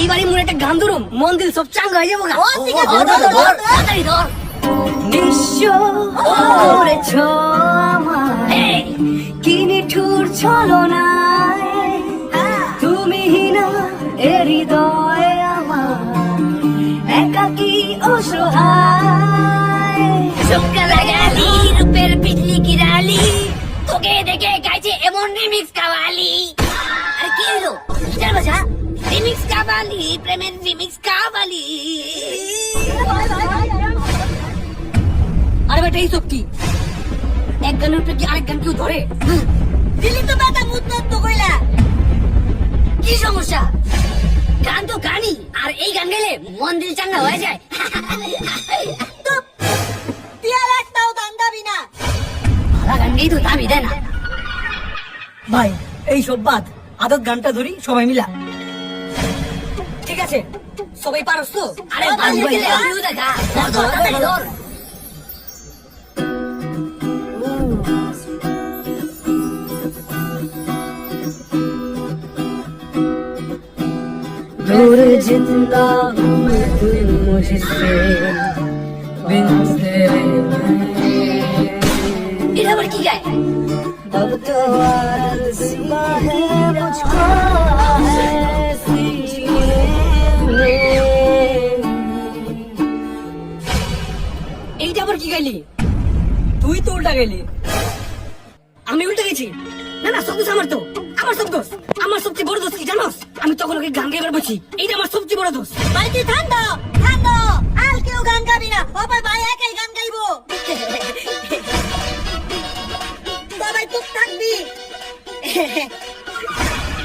এইবারই মনে একটা গান ধরুম, মন দিল সব চাঙ্গা হয়ে যাবো গা। তাড়াতাড়ি ধর। নিঃস্ব করেছ আমায়, কি নিঠুর ছলনায়, তুমি না এ হৃদয় আমার, একাকী অসহায়। চোখটা লাগালি রূপের বিজলি গিরালি, তোকে দেখে গাইছে এমন রিমিক্স কাওয়ালি। আর কি হলো গিটার বাজা, রিমিক্স কাওয়ালি, প্রেমের রিমিক্স কাওয়ালি। আরে বেটা এইসব কি? এক গানের উপরে কি আরেক গান কেউ ধরে? দিল্লি তো বাতা মুত তো কইলা, কি সমস্যা? গান তো গানই, আর এই গান গেলে মন দিল চাঙ্গা হয়ে যায়। ভালো গান গেই তো দাবি দেয় না ভাই। এই সব বাদ, আদত গানটা ধরি সবাই মিলা। ঠিক আছে, সবাই পারস তো? আরে দেখা ধর। दूर जिंदा हूँ मैं तुम मुझसे, बिन तेरे ये नंबर की क्या है? अब तो आदत सिवा है मुझको ऐसी এইটা আবার কি গাইলি? তুই তো উল্টা গাইলি। আমি উল্টা গেছি? না না, সব দোষ আমার, তো আমার সব দোষ। আমার সবচেয়ে বড় দোষ কি জানোস? আমি তখন ওকে গান গাইবার বলছি, এইটা আমার সবচেয়ে বড় দোষ। ভাই তুই ঠান্ডা ঠান্ডা, আর কেউ গান গাবি না, ও ভাই একাই গান গাইবো। বাবাই তো থাকবি।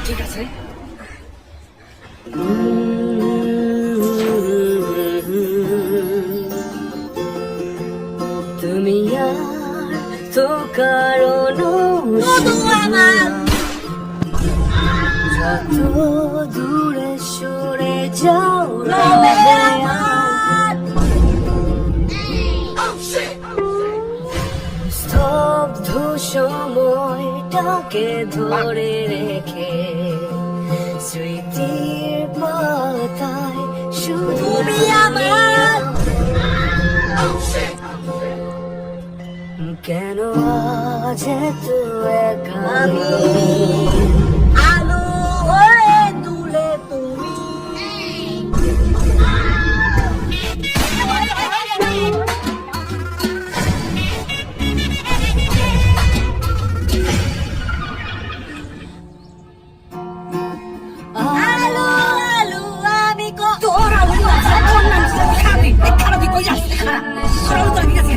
ঠিক আছে। তুমি আর তো কারণ যত দূরে সরে যাও, স্তব্ধ সময়টাকে ধরে রেখে স্মৃতির পাতায় শুধু আমার। কেন আজ এত একা আলো হয়ে তুলে তুমি? আলো আলো আমি তোর আলো খাবি খারাপ কই যাস? খারাপ তো আমি গেছি।